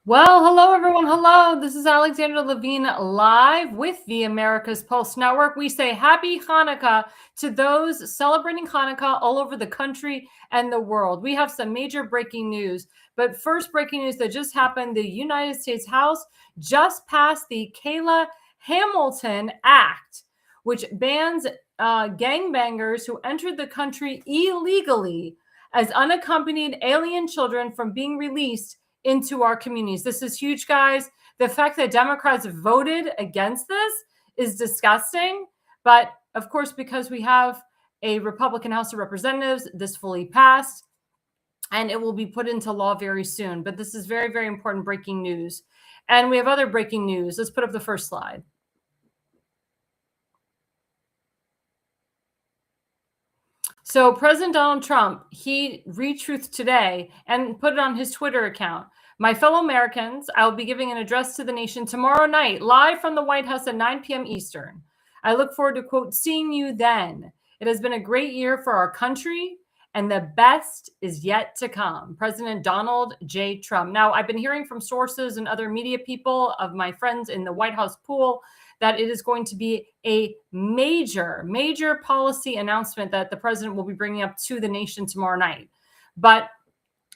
Well, hello, everyone. Hello. This is Alexandra Levine live with the America's Pulse Network. We say happy Hanukkah to those celebrating Hanukkah all over the country and the world. We have some major breaking news. But first, breaking news that just happened, the United States House just passed the Kayla Hamilton Act, which bans gangbangers who entered the country illegally as unaccompanied alien children from being released into our communities. This is huge, guys. The fact that Democrats voted against this is disgusting. But of course, because we have a Republican House of Representatives, this fully passed and it will be put into law very soon. But this is very, very important breaking news. And we have other breaking news. Let's put up the first slide. So President Donald Trump, he retruthed today and put it on his Twitter account. My fellow Americans, I will be giving an address to the nation tomorrow night, live from the White House at 9 p.m. Eastern. I look forward to, quote, seeing you then. It has been a great year for our country, and the best is yet to come. President Donald J. Trump. Now, I've been hearing from sources and other media people of my friends in the White House pool that it is going to be a major, major policy announcement that the president will be bringing up to the nation tomorrow night. But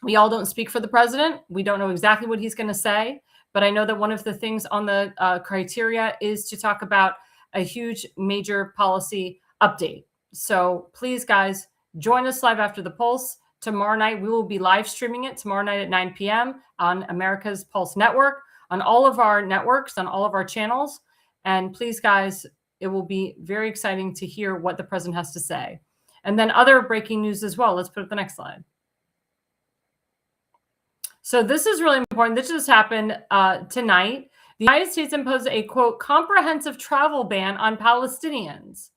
we all don't speak for the president. We don't know exactly what he's going to say. But I know that one of the things on the criteria is to talk about a huge, major policy update. So please, guys, join us live after the Pulse. Tomorrow night, we will be live streaming it tomorrow night at 9 p.m. on America's Pulse Network, on all of our networks, on all of our channels. And please, guys, it will be very exciting to hear what the president has to say. And then other breaking news as well. Let's put up the next slide. So this is really important. This just happened tonight. The United States imposed a, quote, comprehensive travel ban on Palestinians.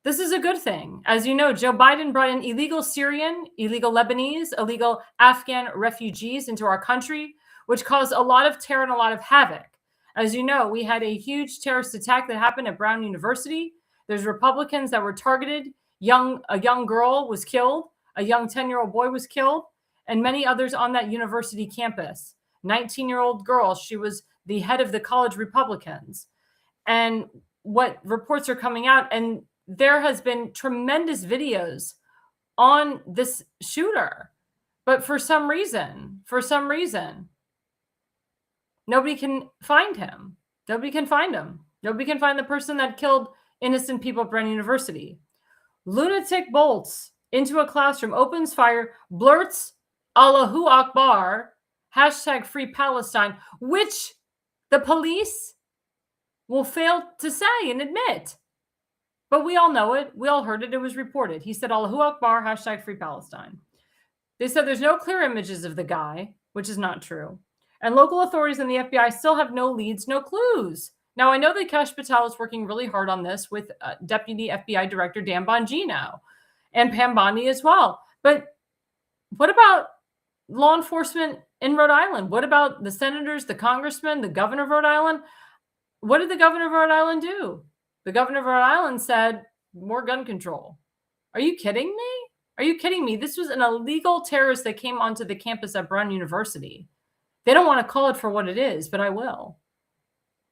This is a good thing. As you know, Joe Biden brought in illegal Syrian, illegal Lebanese, illegal Afghan refugees into our country, which caused a lot of terror and a lot of havoc. As you know, we had a huge terrorist attack that happened at Brown University. There's Republicans that were targeted. A young girl was killed. A young 10-year-old boy was killed. And many others on that university campus. 19-year-old girl. She was the head of the college Republicans. And what reports are coming out, and there has been tremendous videos on this shooter. But for some reason, nobody can find him. Nobody can find him. Nobody can find the person that killed innocent people at Brown University. Lunatic bolts into a classroom, opens fire, blurts Allahu Akbar, hashtag Free Palestine, which the police will fail to say and admit. But we all know it. We all heard it. It was reported. He said Allahu Akbar, hashtag Free Palestine. They said there's no clear images of the guy, which is not true. And local authorities and the FBI still have no leads, no clues. Now, I know that Kash Patel is working really hard on this with Deputy FBI Director Dan Bongino and Pam Bondi as well. But what about law enforcement in Rhode Island? What about the senators, the congressmen, the governor of Rhode Island? What did the governor of Rhode Island do? The governor of Rhode Island said, more gun control. Are you kidding me? Are you kidding me? This was an illegal terrorist that came onto the campus at Brown University. They don't want to call it for what it is, but I will.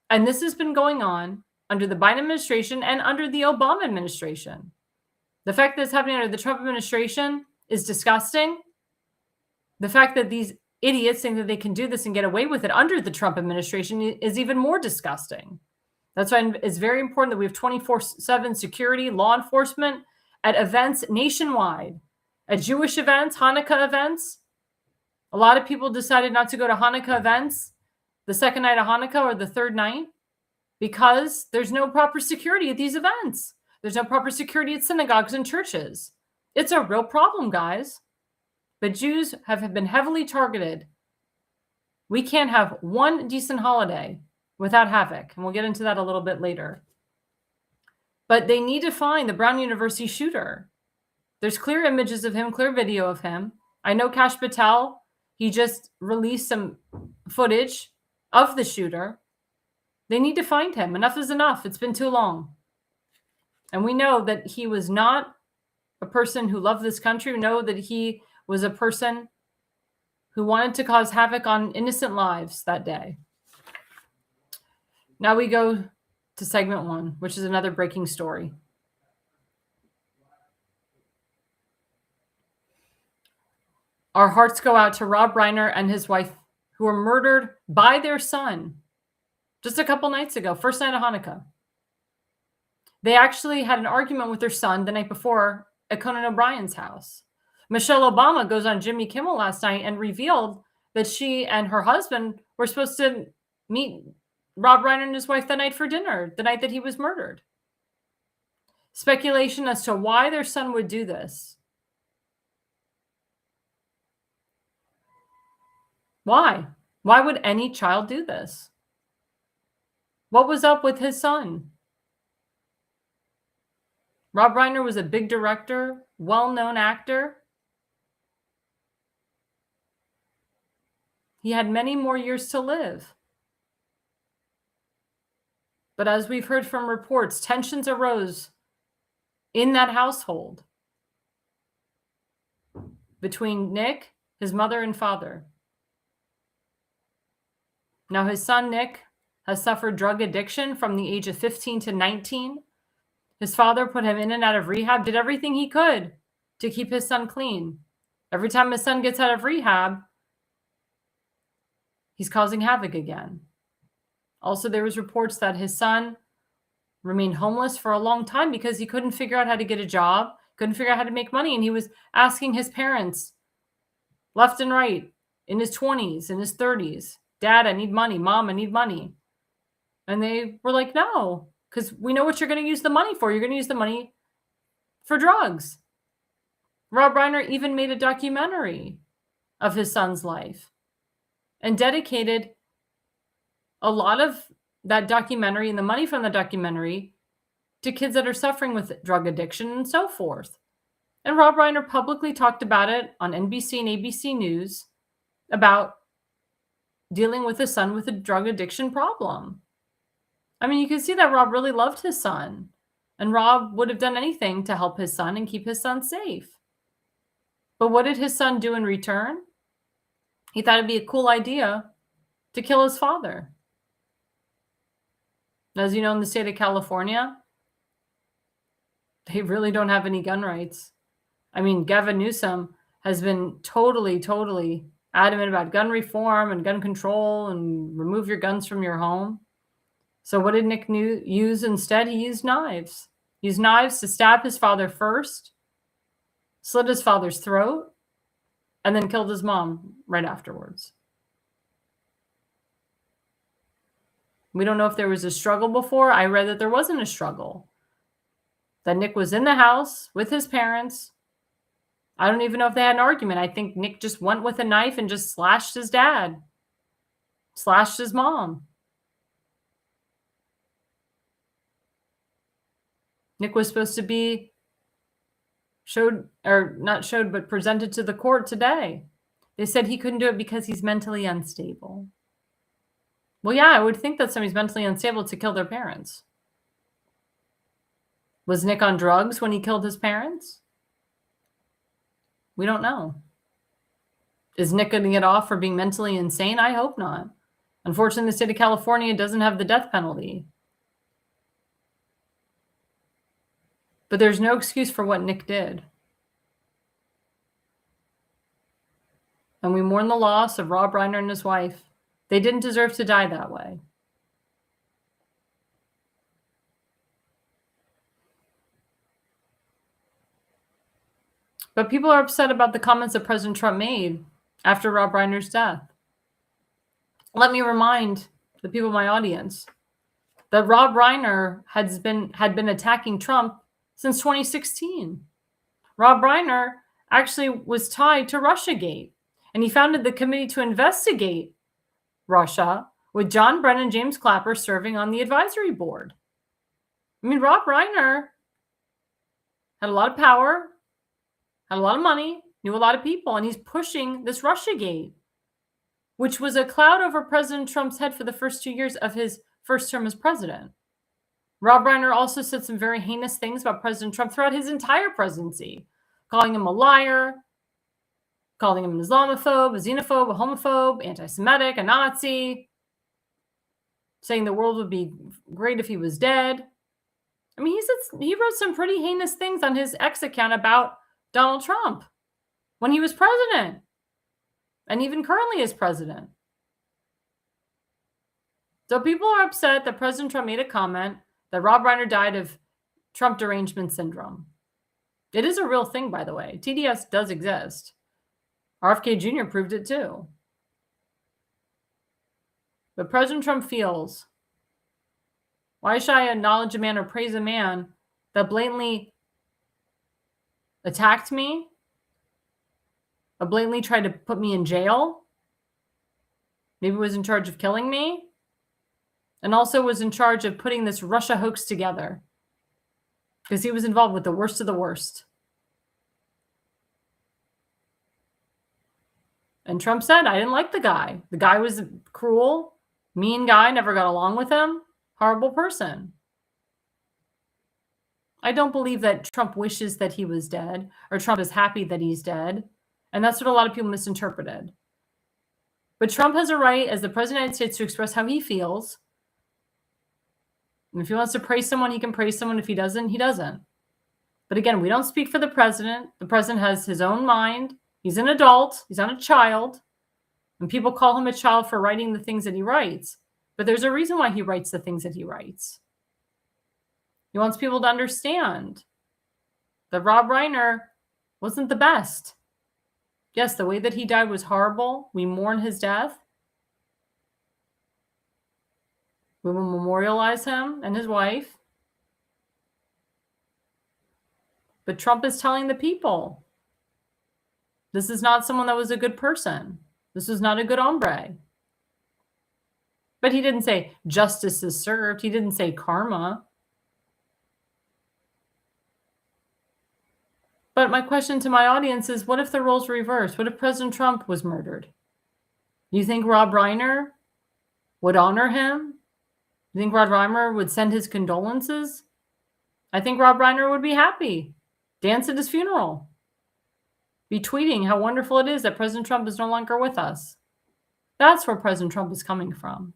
And this has been going on under the Biden administration and under the Obama administration. The fact that it's happening under the Trump administration is disgusting. The fact that these idiots think that they can do this and get away with it under the Trump administration is even more disgusting. That's why it's very important that we have 24/7 security, law enforcement at events nationwide, at Jewish events, Hanukkah events. A lot of people decided not to go to Hanukkah events the second night of Hanukkah or the third night. because there's no proper security at these events. There's no proper security at synagogues and churches. It's a real problem, guys. But Jews have been heavily targeted. We can't have one decent holiday without havoc, and we'll get into that a little bit later. But they need to find the Brown University shooter. There's clear images of him, clear video of him. I know Kash Patel, he just released some footage of the shooter. They need to find him. Enough is enough. It's been too long. And we know that he was not a person who loved this country. We know that he was a person who wanted to cause havoc on innocent lives that day. Now we go to segment 1, which is another breaking story. Our hearts go out to Rob Reiner and his wife, who were murdered by their son just a couple nights ago, first night of Hanukkah. They actually had an argument with their son the night before at Conan O'Brien's house. Michelle Obama goes on Jimmy Kimmel last night and revealed that she and her husband were supposed to meet Rob Reiner and his wife that night for dinner, the night that he was murdered. Speculation as to why their son would do this. Why? Why would any child do this? What was up with his son? Rob Reiner was a big director, well-known actor. He had many more years to live. But as we've heard from reports, tensions arose in that household between Nick, his mother, and father. Now, his son, Nick, has suffered drug addiction from the age of 15 to 19. His father put him in and out of rehab, did everything he could to keep his son clean. Every time his son gets out of rehab, he's causing havoc again. Also, there was reports that his son remained homeless for a long time because he couldn't figure out how to get a job, couldn't figure out how to make money, and he was asking his parents left and right in his 20s, in his 30s, Dad, I need money. Mom, I need money. And they were like, no, because we know what you're going to use the money for. You're going to use the money for drugs. Rob Reiner even made a documentary of his son's life and dedicated a lot of that documentary and the money from the documentary to kids that are suffering with drug addiction and so forth. And Rob Reiner publicly talked about it on NBC and ABC News about dealing with his son with a drug addiction problem. I mean, you can see that Rob really loved his son, and Rob would have done anything to help his son and keep his son safe. But what did his son do in return? He thought it'd be a cool idea to kill his father. As you know, in the state of California, they really don't have any gun rights. I mean, Gavin Newsom has been totally adamant about gun reform and gun control and remove your guns from your home. So what did Nick use instead? He used knives. He used knives to stab his father first, slit his father's throat, and then killed his mom right afterwards. We don't know if there was a struggle before. I read that there wasn't a struggle. That Nick was in the house with his parents. I don't even know if they had an argument. I think Nick just went with a knife and just slashed his dad, slashed his mom. Nick was supposed to be presented to the court today. They said he couldn't do it because he's mentally unstable. Well, yeah, I would think that somebody's mentally unstable to kill their parents. Was Nick on drugs when he killed his parents? We don't know. Is Nick going to get off for being mentally insane? I hope not. Unfortunately, the state of California doesn't have the death penalty. But there's no excuse for what Nick did. And we mourn the loss of Rob Reiner and his wife. They didn't deserve to die that way. But people are upset about the comments that President Trump made after Rob Reiner's death. Let me remind the people in my audience that Rob Reiner had been attacking Trump since 2016. Rob Reiner actually was tied to Russiagate, and he founded the committee to investigate Russia, with John Brennan and James Clapper serving on the advisory board. I mean, Rob Reiner had a lot of power, had a lot of money, knew a lot of people, and he's pushing this Russiagate, which was a cloud over President Trump's head for the first 2 years of his first term as president. Rob Reiner also said some very heinous things about President Trump throughout his entire presidency, calling him a liar, calling him an Islamophobe, a xenophobe, a homophobe, anti-Semitic, a Nazi, saying the world would be great if he was dead. I mean, he wrote some pretty heinous things on his X account about Donald Trump when he was president, and even currently as president. So people are upset that President Trump made a comment that Rob Reiner died of Trump derangement syndrome. It is a real thing, by the way. TDS does exist. RFK Jr. proved it too. But President Trump feels, why should I acknowledge a man or praise a man that blatantly attacked me, or blatantly tried to put me in jail, maybe was in charge of killing me, and also was in charge of putting this Russia hoax together, because he was involved with the worst of the worst. And Trump said, I didn't like the guy. The guy was cruel, mean guy, never got along with him, horrible person. I don't believe that Trump wishes that he was dead, or Trump is happy that he's dead. And that's what a lot of people misinterpreted. But Trump has a right as the president of the United States to express how he feels. And if he wants to praise someone, he can praise someone. If he doesn't, he doesn't. But again, we don't speak for the president. The president has his own mind. He's an adult. He's not a child. And people call him a child for writing the things that he writes. But there's a reason why he writes the things that he writes. He wants people to understand that Rob Reiner wasn't the best. Yes, the way that he died was horrible. We mourn his death. We will memorialize him and his wife. But Trump is telling the people, this is not someone that was a good person. This was not a good hombre. But he didn't say justice is served. He didn't say karma. But my question to my audience is, what if the roles were reversed? What if President Trump was murdered? You think Rob Reiner would honor him? You think Rob Reiner would send his condolences? I think Rob Reiner would be happy, dance at his funeral, be tweeting how wonderful it is that President Trump is no longer with us. That's where President Trump is coming from.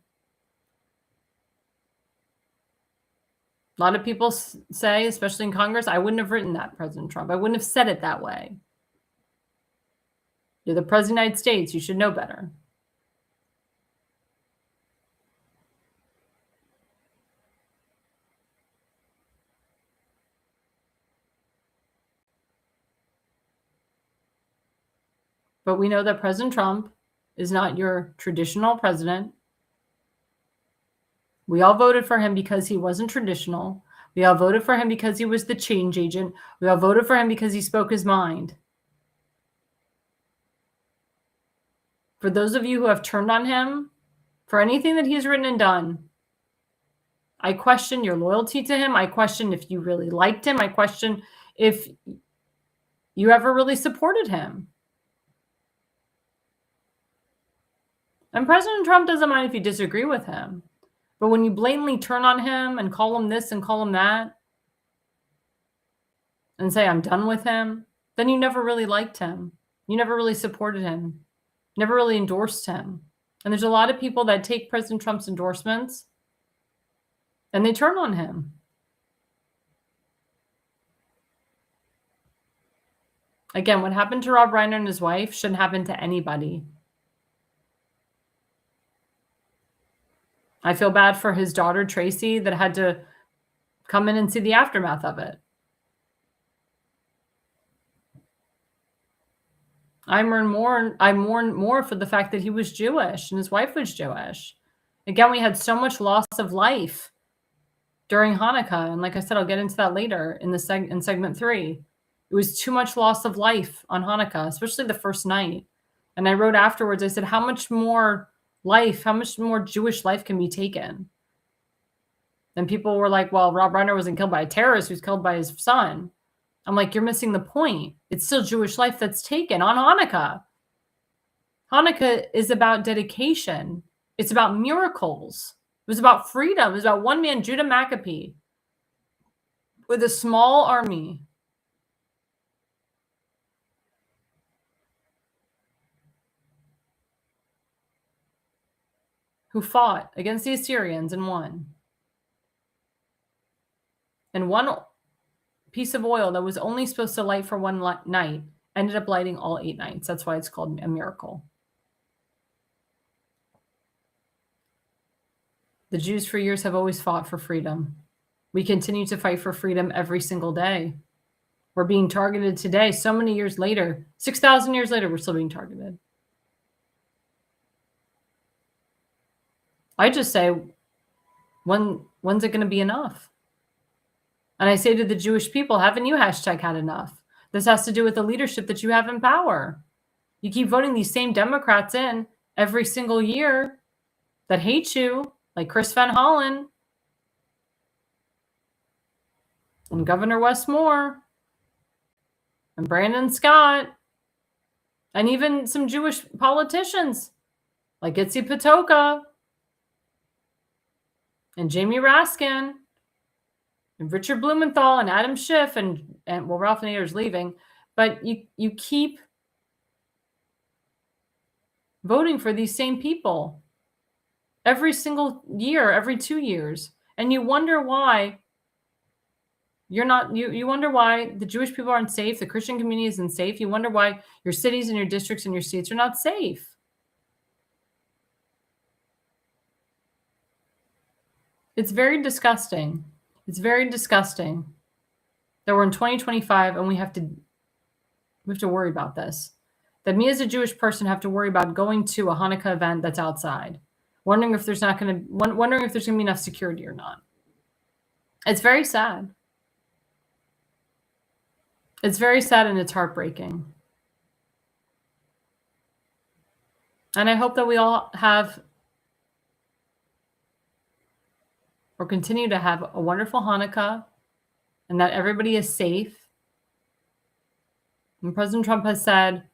A lot of people say, especially in Congress, I wouldn't have written that, President Trump. I wouldn't have said it that way. You're the President of the United States. You should know better. But we know that President Trump is not your traditional president. We all voted for him because he wasn't traditional. We all voted for him because he was the change agent. We all voted for him because he spoke his mind. For those of you who have turned on him for anything that he has written and done, I question your loyalty to him. I question if you really liked him. I question if you ever really supported him. And President Trump doesn't mind if you disagree with him. But when you blatantly turn on him and call him this and call him that, and say, I'm done with him, then you never really liked him. You never really supported him. Never really endorsed him. And there's a lot of people that take President Trump's endorsements and they turn on him. Again, what happened to Rob Reiner and his wife shouldn't happen to anybody. I feel bad for his daughter, Tracy, that had to come in and see the aftermath of it. I mourn more for the fact that he was Jewish and his wife was Jewish. Again, we had so much loss of life during Hanukkah. And like I said, I'll get into that later in segment 3. It was too much loss of life on Hanukkah, especially the first night. And I wrote afterwards, I said, how much more Jewish life can be taken? And people were like, well, Rob Reiner wasn't killed by a terrorist, he was killed by his son. I'm like, you're missing the point. It's still Jewish life that's taken on Hanukkah. Hanukkah is about dedication. It's about miracles. It was about freedom. It was about one man, Judah Maccabee, with a small army. Who fought against the Assyrians and won. And one piece of oil that was only supposed to light for one night ended up lighting all 8 nights. That's why it's called a miracle. The Jews for years have always fought for freedom. We continue to fight for freedom every single day. We're being targeted today. So many years later, 6,000 years later, we're still being targeted. I just say, when's it going to be enough? And I say to the Jewish people, haven't you hashtag had enough? This has to do with the leadership that you have in power. You keep voting these same Democrats in every single year that hate you, like Chris Van Hollen and Governor Wes Moore and Brandon Scott, and even some Jewish politicians like Itzi Patoka and Jamie Raskin and Richard Blumenthal and Adam Schiff and well, Ralph Nader's leaving, but you keep voting for these same people every single year, every 2 years, and you wonder why you're not. You wonder why the Jewish people aren't safe, the Christian community isn't safe. You wonder why your cities and your districts and your states are not safe. It's very disgusting. It's very disgusting that we're in 2025 and we have to worry about this. That me as a Jewish person have to worry about going to a Hanukkah event that's outside, wondering if there's going to be enough security or not. It's very sad. It's very sad and it's heartbreaking. And I hope that we all have or continue to have a wonderful Hanukkah and that everybody is safe. And President Trump has said,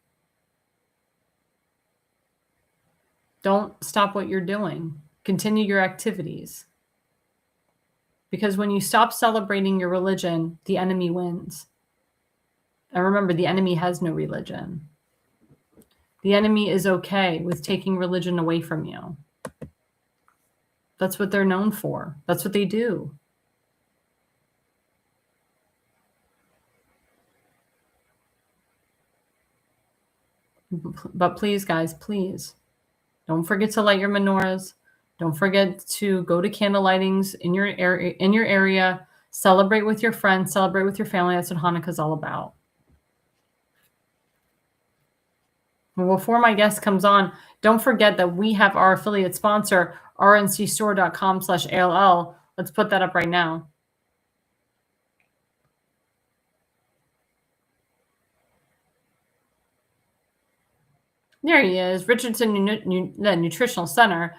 don't stop what you're doing. Continue your activities. Because when you stop celebrating your religion, the enemy wins. And remember, the enemy has no religion. The enemy is okay with taking religion away from you. That's what they're known for. That's what they do. But please, guys, please, don't forget to light your menorahs. Don't forget to go to candle lightings in your area. Celebrate with your friends. Celebrate with your family. That's what Hanukkah is all about. Well, before my guest comes on, don't forget that we have our affiliate sponsor, rncstore.com/ALL. Let's put that up right now. There he is, Richardson Nutritional Center.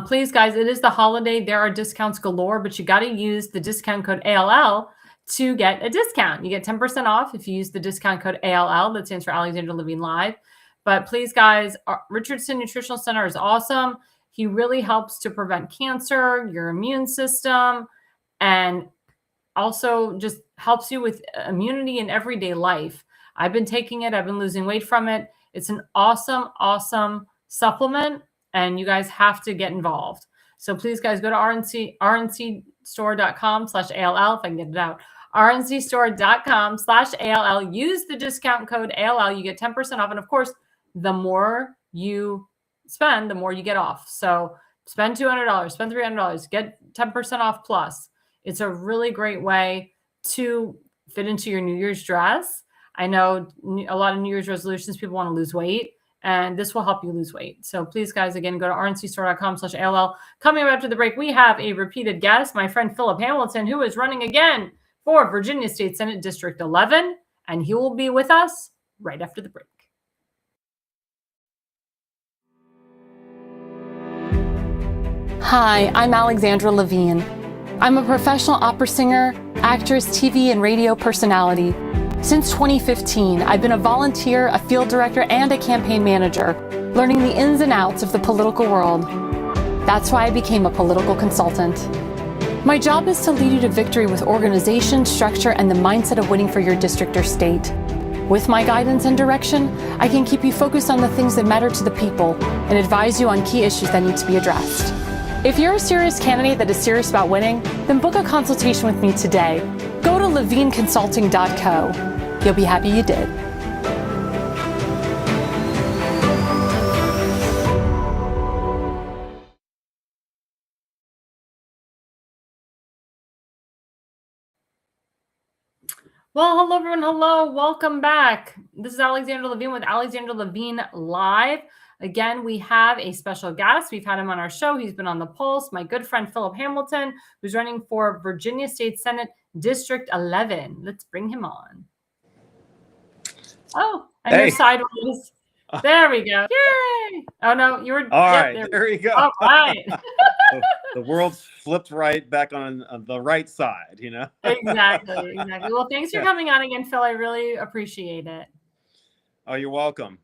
Please, guys, it is the holiday. There are discounts galore, but you got to use the discount code ALL to get a discount. You get 10% off if you use the discount code ALL. That stands for Alexandra Levine Live. But please, guys, Richardson Nutritional Center is awesome. He really helps to prevent cancer, your immune system, and also just helps you with immunity in everyday life. I've been taking it. I've been losing weight from it. It's an awesome, awesome supplement, and you guys have to get involved. So please, guys, go to rncstore.com/ALL, if I can get it out. rncstore.com/ALL. Use the discount code ALL. You get 10% off. And of course, the more you spend, the more you get off. So spend $200, spend $300, get 10% off plus. It's a really great way to fit into your New Year's dress. I know a lot of New Year's resolutions, people want to lose weight. and this will help you lose weight. So please, guys, again, go to rncstore.com/ALL. Coming up after the break, we have a repeated guest, my friend Philip Hamilton, who is running again for Virginia State Senate District 11, and he will be with us right after the break. Hi, I'm Alexandra Levine. I'm a professional opera singer, actress, TV, and radio personality. Since 2015, I've been a volunteer, a field director, and a campaign manager, learning the ins and outs of the political world. That's why I became a political consultant. My job is to lead you to victory with organization, structure, and the mindset of winning for your district or state. With my guidance and direction, I can keep you focused on the things that matter to the people and advise you on key issues that need to be addressed. If you're a serious candidate that is serious about winning, then book a consultation with me today. Go to levineconsulting.co. You'll be happy you did. Well, hello, everyone. Hello. Welcome back. This is Alexandra Levine with Alexandra Levine Live. Again, we have a special guest. We've had him on our show. He's been on the Pulse. My good friend, Philip Hamilton, who's running for Virginia State Senate District 11. Let's bring him on. Oh, and you're sideways. There we go. Yay! Oh, no, you were... All right, there you go. All right. The world's flipped right back on the right side, you know? Exactly. Well, thanks for coming on again, Phil. I really appreciate it. Oh, you're welcome.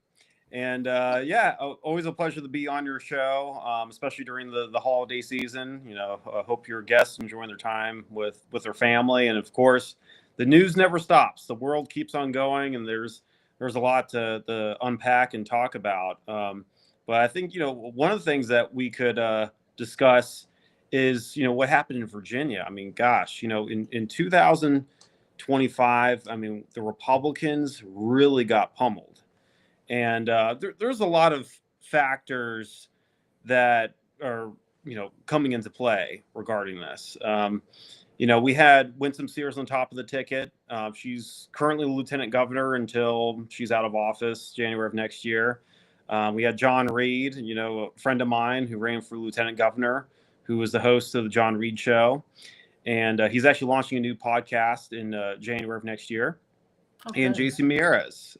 And yeah, always a pleasure to be on your show, especially during the holiday season. You know, I hope your guests enjoying their time with their family. And of course, the news never stops. The world keeps on going, and there's a lot to unpack and talk about. But I think, you know, one of the things that we could discuss is, you know, what happened in Virginia. I mean, gosh, you know, in 2025, I mean, the Republicans really got pummeled. And there's a lot of factors that are, you know, coming into play regarding this. You know, we had Winsome Sears on top of the ticket. She's currently lieutenant governor until she's out of office January of next year. We had John Reed, you know, a friend of mine who ran for lieutenant governor, who was the host of the John Reed Show. And he's actually launching a new podcast in January of next year. Okay. And Jason Mieres.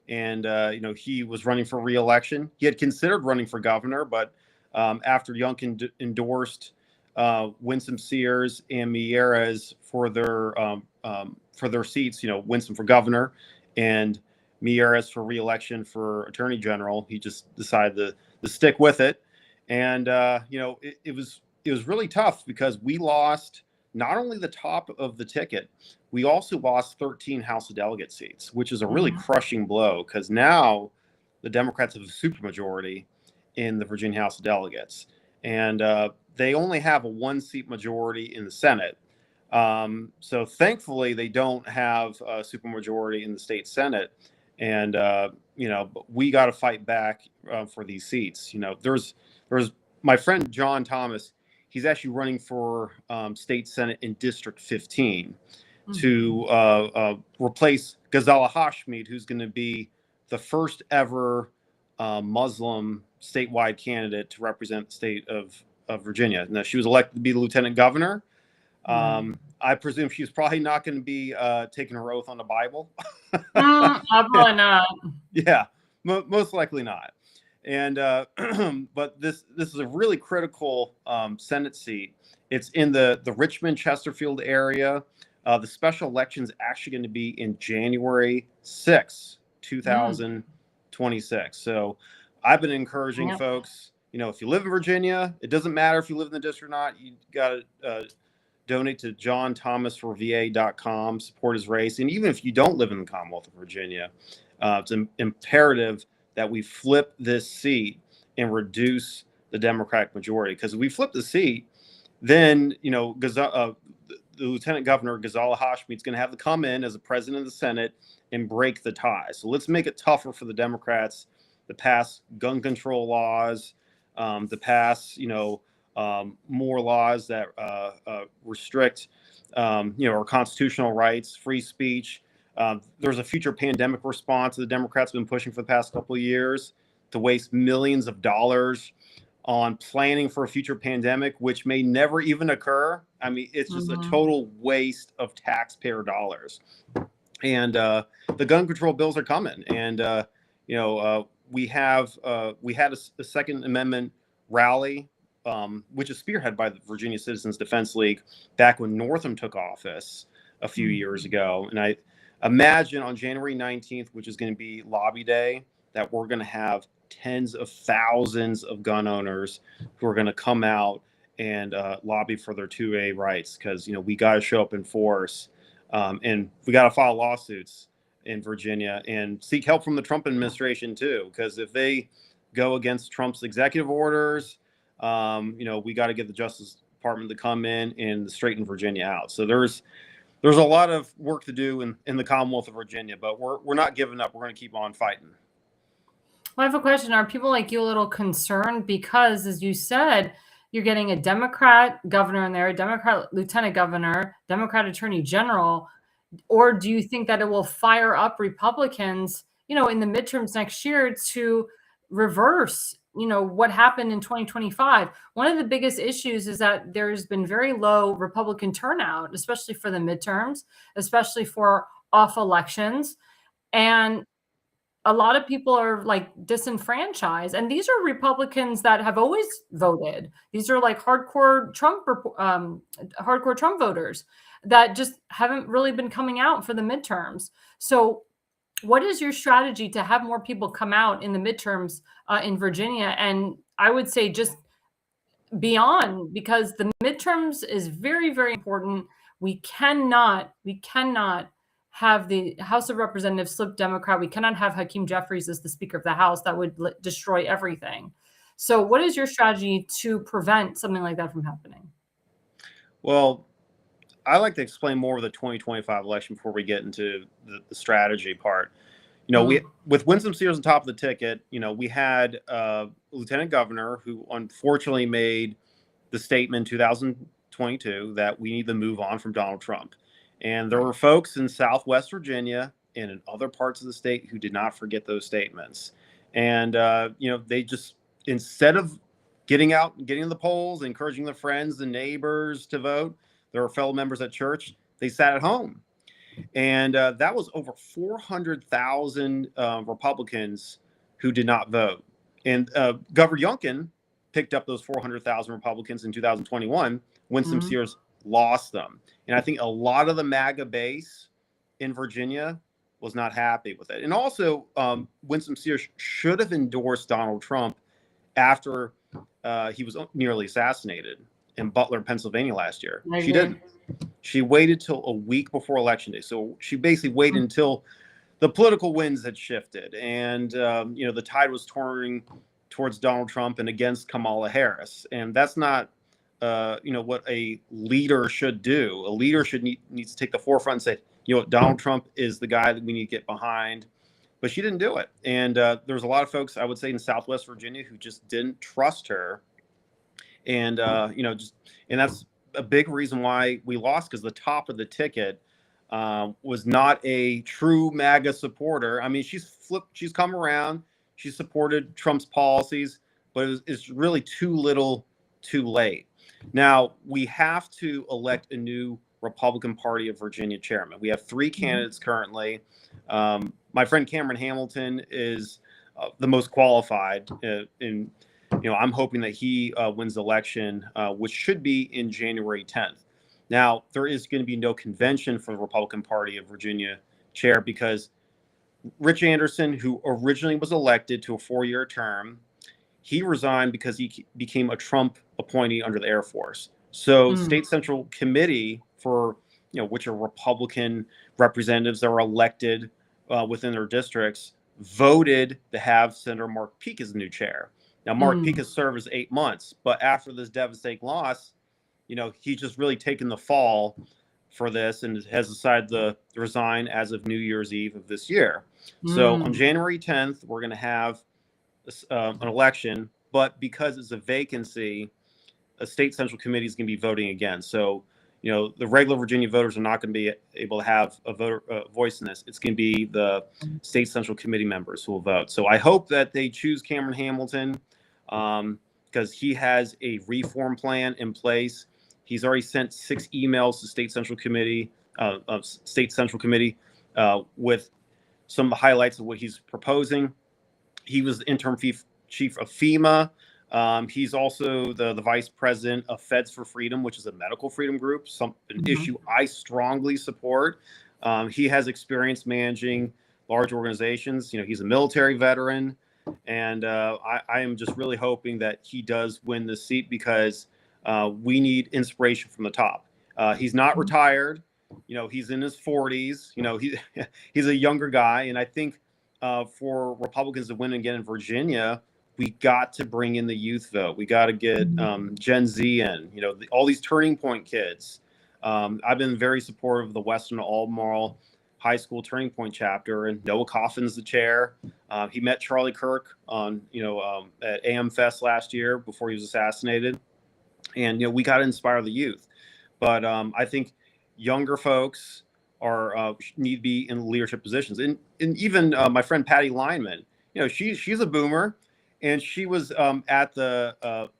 You know, he was running for re-election. He had considered running for governor, but after Youngkin endorsed Winsome Sears and Mieres for their seats, you know, Winsome for governor and Mieres for re-election for attorney general, he just decided to stick with it. And you know, it was really tough because we lost not only the top of the ticket, we also lost 13 House of Delegate seats, which is a really crushing blow because now the Democrats have a supermajority in the Virginia House of Delegates. And they only have a 1-seat majority in the Senate. So thankfully, they don't have a supermajority in the state Senate. And, you know, we got to fight back for these seats. You know, there's my friend John Thomas. He's actually running for state Senate in District 15 to replace Ghazala Hashmid, who's going to be the first ever Muslim statewide candidate to represent the state of Virginia. Now, she was elected to be the lieutenant governor. I presume she's probably not going to be taking her oath on the Bible. Probably not. Yeah, most likely not. And but this is a really critical Senate seat. It's in the Richmond Chesterfield area. The special election is actually going to be in January 6, 2026. So I've been encouraging folks, you know, if you live in Virginia, it doesn't matter if you live in the district or not. You got to donate to johnthomasforva.com, support his race. And even if you don't live in the Commonwealth of Virginia, it's imperative that we flip this seat and reduce the Democratic majority. Because if we flip the seat, then, you know, the Lieutenant Governor Ghazala Hashmi is going to have to come in as a president of the Senate and break the tie. So let's make it tougher for the Democrats to pass gun control laws, to pass, you know, more laws that restrict, you know, our constitutional rights, free speech, There's a future pandemic response that the Democrats have been pushing for the past couple of years to waste millions of dollars on planning for a future pandemic, which may never even occur. I mean, it's just a total waste of taxpayer dollars. And the gun control bills are coming. And, we had a Second Amendment rally, which is spearheaded by the Virginia Citizens Defense League back when Northam took office a few years ago. And I imagine on January 19th, which is going to be lobby day, that we're going to have tens of thousands of gun owners who are going to come out and lobby for their 2A rights, because we got to show up in force, and we got to file lawsuits in Virginia and seek help from the Trump administration too, because if they go against Trump's executive orders, we got to get the Justice Department to come in and straighten Virginia out. So there's a lot of work to do in the Commonwealth of Virginia, but we're not giving up. We're going to keep on fighting. Well, I have a question. Are people like you a little concerned because, as you said, you're getting a Democrat governor in there, a Democrat lieutenant governor, Democrat attorney general, or do you think that it will fire up Republicans, in the midterms next year to reverse, what happened in 2025? One of the biggest issues is that there's been very low Republican turnout, especially for the midterms, especially for off elections. And a lot of people are like disenfranchised, and these are Republicans that have always voted. These are like hardcore Trump voters that just haven't really been coming out for the midterms. So what is your strategy to have more people come out in the midterms in Virginia? And I would say just beyond, because the midterms is very, very important. We cannot have the House of Representatives slip Democrat. We cannot have Hakeem Jeffries as the Speaker of the House. That would destroy everything. So what is your strategy to prevent something like that from happening? Well, I like to explain more of the 2025 election before we get into the strategy part. We with Winsome Sears on top of the ticket, we had a lieutenant governor who unfortunately made the statement in 2022 that we need to move on from Donald Trump. And there were folks in Southwest Virginia and in other parts of the state who did not forget those statements. And, they just, instead of getting out and getting in the polls, encouraging their friends and neighbors to vote, their fellow members at church, they sat at home. And that was over 400,000 Republicans who did not vote. And Governor Youngkin picked up those 400,000 Republicans in 2021 when Winsome Sears lost them. And I think a lot of the MAGA base in Virginia was not happy with it. And also, Winsome Sears should have endorsed Donald Trump after he was nearly assassinated in Butler, Pennsylvania last year. She didn't. She waited till a week before Election Day. So she basically waited until the political winds had shifted and, the tide was turning towards Donald Trump and against Kamala Harris. And that's not what a leader should do. A leader needs to take the forefront and say, Donald Trump is the guy that we need to get behind. But she didn't do it. And there's a lot of folks, I would say, in Southwest Virginia who just didn't trust her. And, and that's a big reason why we lost, because the top of the ticket was not a true MAGA supporter. I mean, she's come around. She supported Trump's policies, but it's really too little, too late. Now, we have to elect a new Republican Party of Virginia chairman. We have 3 candidates currently. My friend Cameron Hamilton is the most qualified. I'm hoping that he wins the election, which should be in January 10th. Now, there is going to be no convention for the Republican Party of Virginia chair because Rich Anderson, who originally was elected to a 4-year term, he resigned because he became a Trump appointee under the Air Force. So State Central Committee, for which are Republican representatives that are elected within their districts, voted to have Senator Mark Peake as the new chair. Now, Mark Peake has served as 8 months, but after this devastating loss, he's just really taken the fall for this and has decided to resign as of New Year's Eve of this year. So on January 10th, we're going to have an election, but because it's a vacancy, a state central committee is going to be voting again. So, the regular Virginia voters are not going to be able to have a voice in this. It's going to be the state central committee members who will vote. So I hope that they choose Cameron Hamilton, because he has a reform plan in place. He's already sent 6 emails to state central committee with some of the highlights of what he's proposing. He was the interim chief of FEMA. He's also the vice president of Feds for Freedom, which is a medical freedom group, an issue I strongly support. He has experience managing large organizations. He's a military veteran, and I am just really hoping that he does win the seat, because we need inspiration from the top. He's not retired. He's in his 40s. He's a younger guy, and I think for Republicans to win again in Virginia, we got to bring in the youth vote. We got to get Gen Z in. All these Turning Point kids. I've been very supportive of the Western Albemarle High School Turning Point chapter, and Noah Coffin's the chair. He met Charlie Kirk on at AM Fest last year before he was assassinated, and we got to inspire the youth. But I think younger folks need to be in leadership positions, and even my friend Patty Lyman. She's a boomer, and she was at the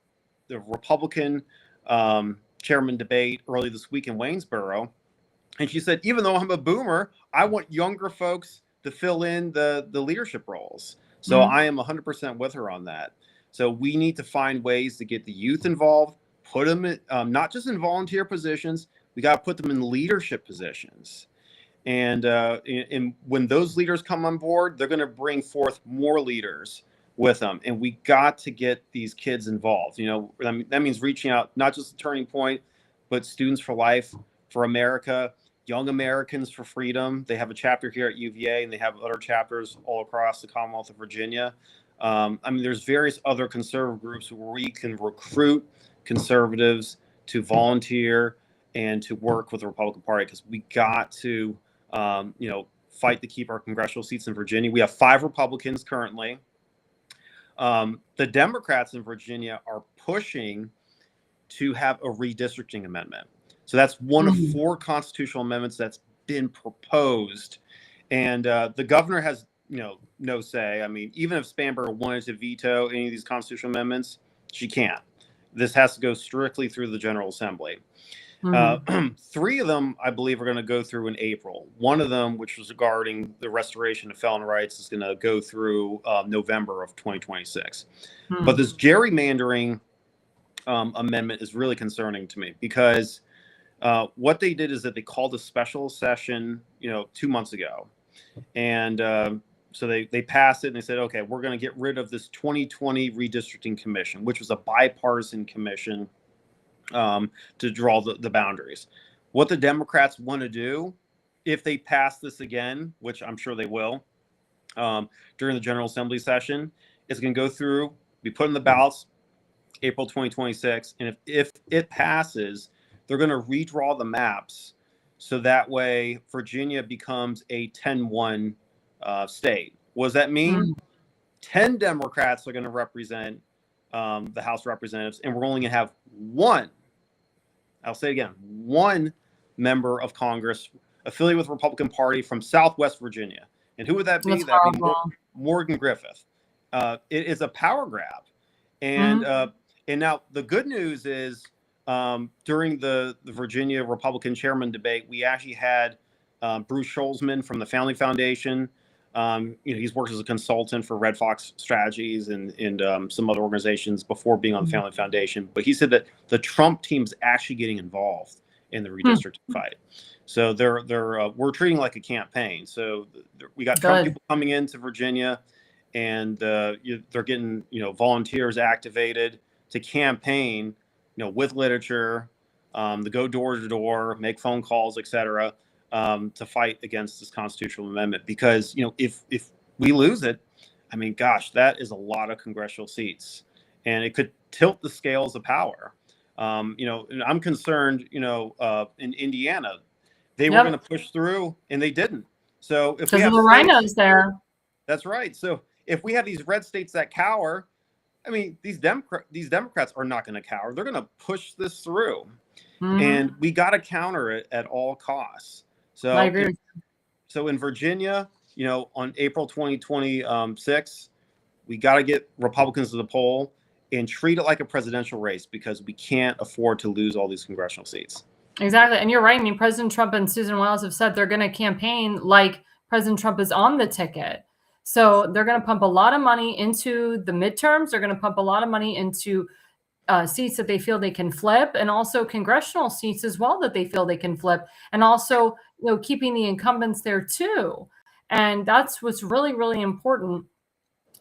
Republican chairman debate early this week in Waynesboro, and she said, even though I'm a boomer, I want younger folks to fill in the leadership roles. So I am 100% with her on that. So we need to find ways to get the youth involved, put them in, not just in volunteer positions. We got to put them in leadership positions. And when those leaders come on board, they're going to bring forth more leaders with them. And we got to get these kids involved. That means reaching out, not just the Turning Point, but Students for Life, for America, Young Americans for Freedom. They have a chapter here at UVA, and they have other chapters all across the Commonwealth of Virginia. There's various other conservative groups where we can recruit conservatives to volunteer and to work with the Republican Party, because we got to, fight to keep our congressional seats in Virginia. We have 5 Republicans currently. The Democrats in Virginia are pushing to have a redistricting amendment. So that's one of 4 constitutional amendments that's been proposed. And the governor has, no say. Even if Spanberger wanted to veto any of these constitutional amendments, she can't. This has to go strictly through the General Assembly. 3 of them, I believe, are going to go through in April. One of them, which was regarding the restoration of felon rights, is going to go through November of 2026. But this gerrymandering amendment is really concerning to me, because what they did is that they called a special session, 2 months ago. And so they passed it, and they said, okay, we're going to get rid of this 2020 redistricting commission, which was a bipartisan commission to draw the boundaries. What the Democrats want to do, if they pass this again, which I'm sure they will, during the General Assembly session, is going to go through, be put in the ballots April 2026. And if it passes, they're going to redraw the maps, so that way Virginia becomes a 10-1 state. What does that mean? 10 Democrats are going to represent the House of Representatives, and we're only going to have one, I'll say it again, one member of Congress affiliated with the Republican Party from Southwest Virginia. And who would that be? That'd be Morgan Griffith. It is a power grab. And now the good news is, during the Virginia Republican chairman debate, we actually had Bruce Scholzman from the Family Foundation. He's worked as a consultant for Red Fox Strategies and some other organizations before being on the Family Foundation. But he said that the Trump team's actually getting involved in the redistricting fight. So we're treating it like a campaign. So we got Trump people coming into Virginia, and they're getting volunteers activated to campaign, with literature, to go door to door, make phone calls, etc. To fight against this constitutional amendment, because if we lose it, gosh, that is a lot of congressional seats, and it could tilt the scales of power. And I'm concerned. In Indiana, they were going to push through, and they didn't. So if we have the rhinos there, that's right. So if we have these red states that cower, these Democrats are not going to cower. They're going to push this through. and we got to counter it at all costs. So I agree. So in Virginia, on April 2026, we got to get Republicans to the poll and treat it like a presidential race, because we can't afford to lose all these congressional seats. Exactly. And you're right. I mean, President Trump and Susan Wiles have said they're going to campaign like President Trump is on the ticket. So they're going to pump a lot of money into the midterms. They're going to pump a lot of money into seats that they feel they can flip, and also congressional seats as well that they feel they can flip, and also keeping the incumbents there too. And that's what's really, really important.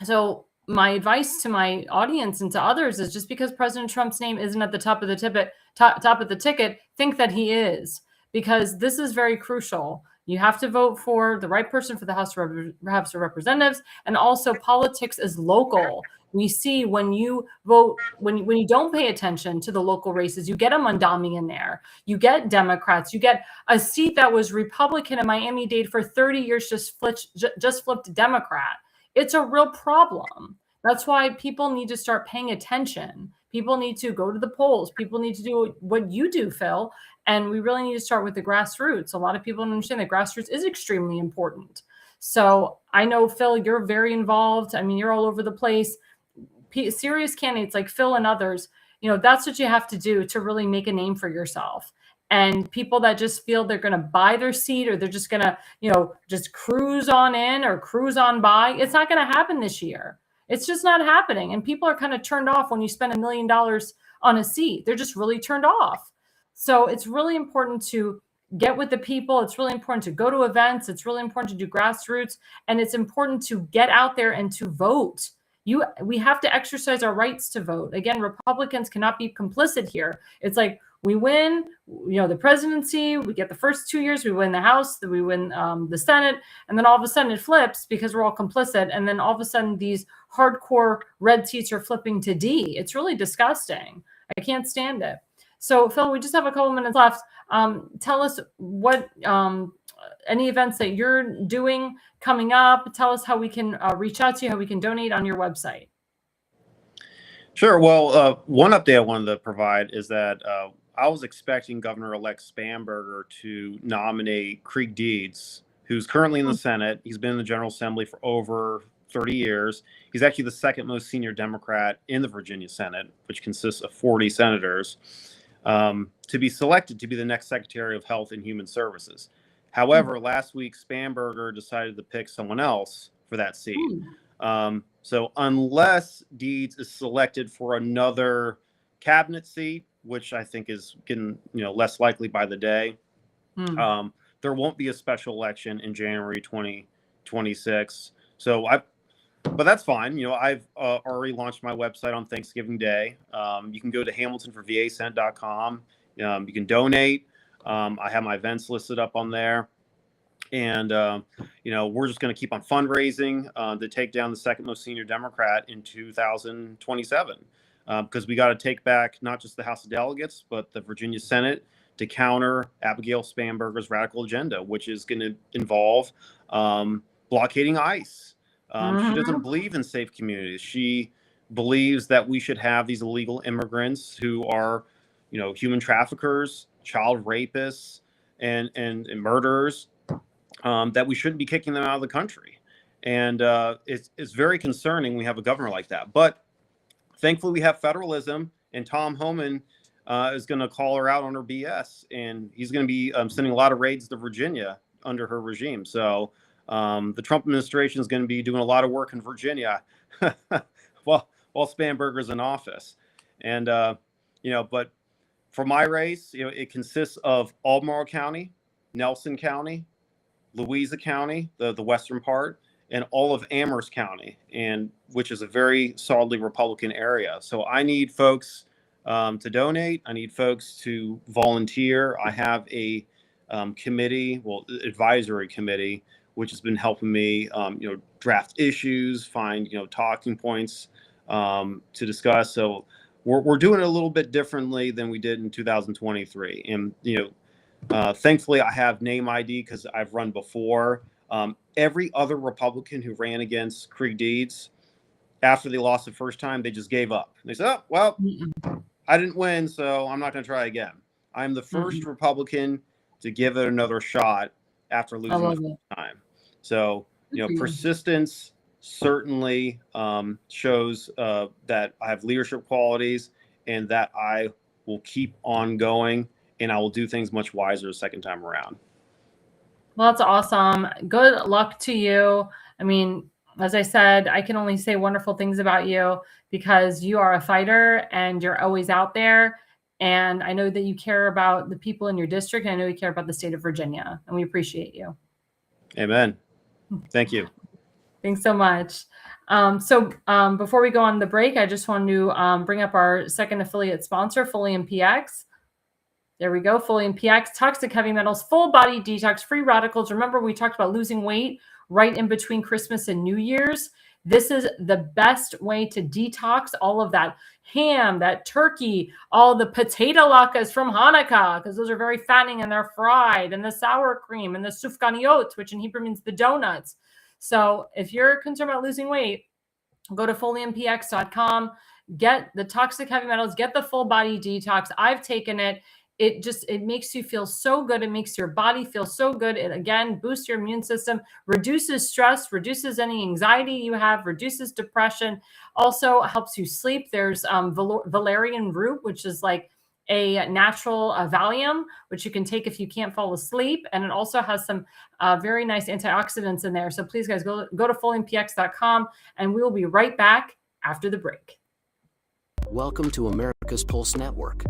So my advice to my audience and to others is, just because President Trump's name isn't at the top of the ticket, think that he is, because this is very crucial. You have to vote for the right person for the House of Representatives, and also politics is local. We see when you vote, when you don't pay attention to the local races, you get a Mondami in there, you get Democrats, you get a seat that was Republican in Miami-Dade for 30 years just flipped Democrat. It's a real problem. That's why people need to start paying attention. People need to go to the polls. People need to do what you do, Phil. And we really need to start with the grassroots. A lot of people don't understand that grassroots is extremely important. So I know, Phil, you're very involved. I mean, you're all over the place. Serious candidates like Phil and others, that's what you have to do to really make a name for yourself. And people that just feel they're going to buy their seat, or they're just going to, just cruise on in or cruise on by, it's not going to happen this year. It's just not happening. And people are kind of turned off when you spend $1 million on a seat. They're just really turned off. So it's really important to get with the people. It's really important to go to events. It's really important to do grassroots. And it's important to get out there and to vote. We have to exercise our rights to vote. Again, Republicans cannot be complicit here. It's like, we win, the presidency, we get the first 2 years, we win the House, we win the Senate, and then all of a sudden it flips because we're all complicit. And then all of a sudden these hardcore red seats are flipping to D. It's really disgusting. I can't stand it. So Phil, we just have a couple minutes left. Tell us what, any events that you're doing coming up. Tell us how we can reach out to you, how we can donate on your website. Sure. Well, one update I wanted to provide is that I was expecting Governor-elect Spanberger to nominate Creek Deeds, who's currently in the Senate. He's been in the General Assembly for over 30 years. He's actually the second most senior Democrat in the Virginia Senate, which consists of 40 senators, to be selected to be the next Secretary of Health and Human Services. However, last week, Spanberger decided to pick someone else for that seat. So unless Deeds is selected for another cabinet seat, which I think is getting less likely by the day, there won't be a special election in January 2026. But that's fine. I've already launched my website on Thanksgiving Day. You can go to hamiltonforvasent.com. You can donate. I have my events listed up on there. And, we're just going to keep on fundraising to take down the second most senior Democrat in 2027. Because we got to take back not just the House of Delegates, but the Virginia Senate to counter Abigail Spanberger's radical agenda, which is going to involve blockading ICE. She doesn't believe in safe communities. She believes that we should have these illegal immigrants who are, human traffickers, child rapists, and murderers, that we shouldn't be kicking them out of the country. And it's very concerning we have a governor like that. But thankfully, we have federalism, and Tom Homan is going to call her out on her BS, and he's going to be sending a lot of raids to Virginia under her regime. So the Trump administration is going to be doing a lot of work in Virginia while Spanberger's in office. And, but for my race, it consists of Albemarle County, Nelson County, Louisa County, the western part, and all of Amherst County, which is a very solidly Republican area. So I need folks to donate. I need folks to volunteer. I have a advisory committee, which has been helping me, draft issues, find, talking points to discuss. So we're doing it a little bit differently than we did in 2023. And, thankfully, I have name ID because I've run before. Every other Republican who ran against Creek Deeds, after they lost the first time, they just gave up. They said, oh, well, I didn't win, so I'm not going to try again. I'm the first Republican to give it another shot after losing the first time. So, persistence certainly shows that I have leadership qualities and that I will keep on going, and I will do things much wiser the second time around. Well, that's awesome. Good luck to you. I mean, as I said, I can only say wonderful things about you because you are a fighter and you're always out there. And I know that you care about the people in your district. And I know you care about the state of Virginia, and we appreciate you. Amen. Thank you. Thanks so much. Before we go on the break, I just want to bring up our second affiliate sponsor, Folium PX. There we go. Folium PX, toxic heavy metals, full body detox, free radicals. Remember, we talked about losing weight right in between Christmas and New Year's. This is the best way to detox all of that ham, that turkey, all the potato latkes from Hanukkah, because those are very fattening and they're fried, and the sour cream and the sufganiot, which in Hebrew means the donuts. So if you're concerned about losing weight, go to foliumpx.com, get the toxic heavy metals, get the full body detox. I've taken it. It makes you feel so good. It makes your body feel so good. It again boosts your immune system, reduces stress, reduces any anxiety you have, reduces depression, also helps you sleep. There's valerian root, which is like a natural Valium, which you can take if you can't fall asleep. And it also has some very nice antioxidants in there. So please, guys, go to foliumpx.com, and we will be right back after the break. Welcome to America's Pulse Network.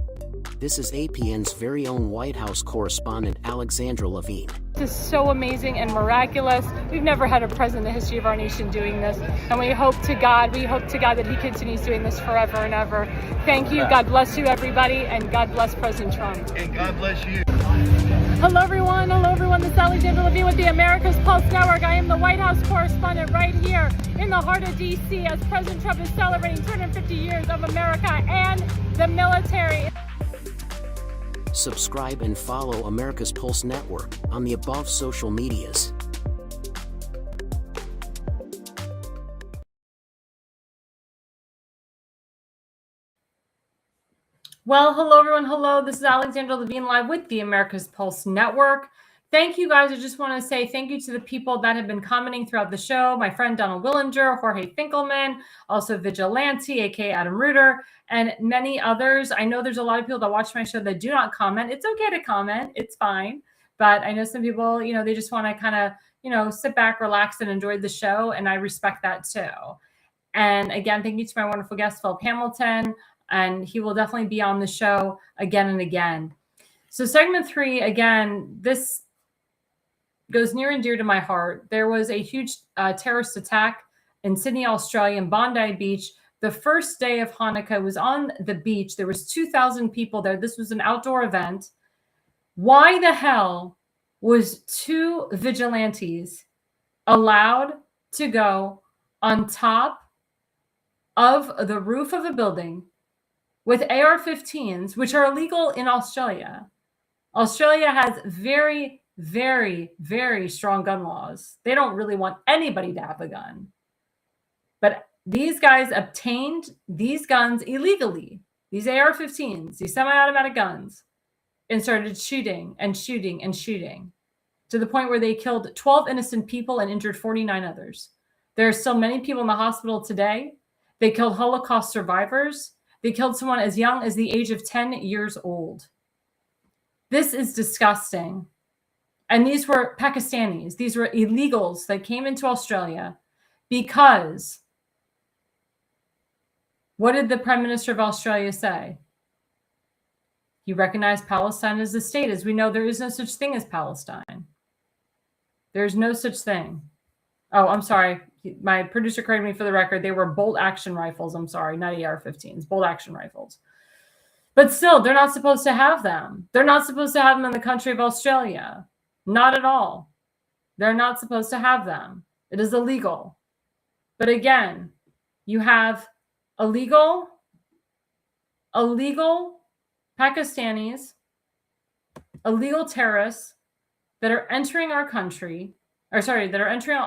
This is APN's very own White House correspondent, Alexandra Levine. This is so amazing and miraculous. We've never had a president in the history of our nation doing this. And we hope to God that he continues doing this forever and ever. Thank you. God bless you, everybody. And God bless President Trump. And God bless you. Hello, everyone. This is Alexandra Levine with the America's Pulse Network. I am the White House correspondent right here in the heart of D.C. as President Trump is celebrating 250 years of America and the military. Subscribe and follow America's Pulse Network on the above social medias. Well, hello, everyone. Hello. This is Alexandra Levine live with the America's Pulse Network. Thank you, guys. I just want to say thank you to the people that have been commenting throughout the show. My friend Donald Willinger, Jorge Finkelman, also Vigilante, aka Adam Reuter, and many others. I know there's a lot of people that watch my show that do not comment. It's okay to comment. It's fine. But I know some people, they just want to kind of, sit back, relax, and enjoy the show. And I respect that too. And again, thank you to my wonderful guest, Philip Hamilton. And he will definitely be on the show again and again. So segment 3, again, this goes near and dear to my heart. There was a huge terrorist attack in Sydney, Australia, in Bondi Beach. The first day of Hanukkah was on the beach. There was 2,000 people there. This was an outdoor event. Why the hell was 2 vigilantes allowed to go on top of the roof of a building with AR-15s, which are illegal in Australia? Australia has very, very, very strong gun laws. They don't really want anybody to have a gun. But these guys obtained these guns illegally, these AR-15s, these semi-automatic guns, and started shooting and shooting and shooting to the point where they killed 12 innocent people and injured 49 others. There are still many people in the hospital today. They killed Holocaust survivors. They killed someone as young as the age of 10 years old. This is disgusting. And these were Pakistanis. These were illegals that came into Australia because what did the Prime Minister of Australia say? He recognized Palestine as a state. As we know, there is no such thing as Palestine. There's no such thing. Oh, I'm sorry. My producer corrected me for the record. They were bolt action rifles. I'm sorry, not AR-15s, bolt action rifles. But still, they're not supposed to have them. They're not supposed to have them in the country of Australia. Not at all. They're not supposed to have them. It is illegal. But again, you have illegal Pakistanis, illegal terrorists that are entering our country, that are entering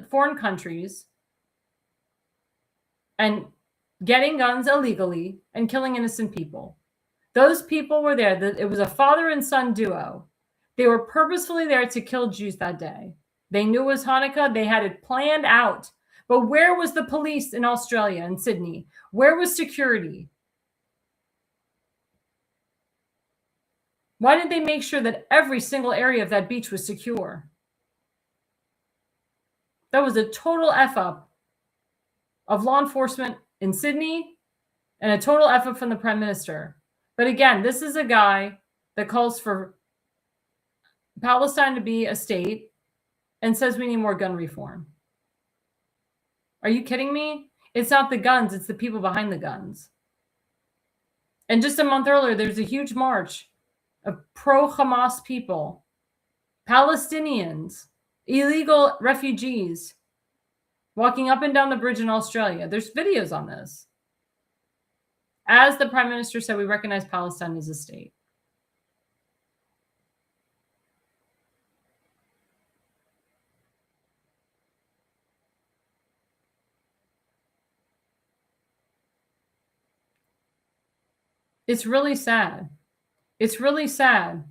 foreign countries and getting guns illegally and killing innocent people. Those people were there. It was a father and son duo. They were purposefully there to kill Jews that day. They knew it was Hanukkah. They had it planned out. But where was the police in Australia and Sydney? Where was security? Why didn't they make sure that every single area of that beach was secure? That was a total F-up of law enforcement in Sydney and a total F-up from the Prime Minister. But again, this is a guy that calls for Palestine to be a state and says we need more gun reform. Are you kidding me? It's not the guns, it's the people behind the guns. And just a month earlier, there's a huge march of pro-Hamas people, Palestinians, illegal refugees walking up and down the bridge in Australia. There's videos on this. As the Prime Minister said, we recognize Palestine as a state. It's really sad. It's really sad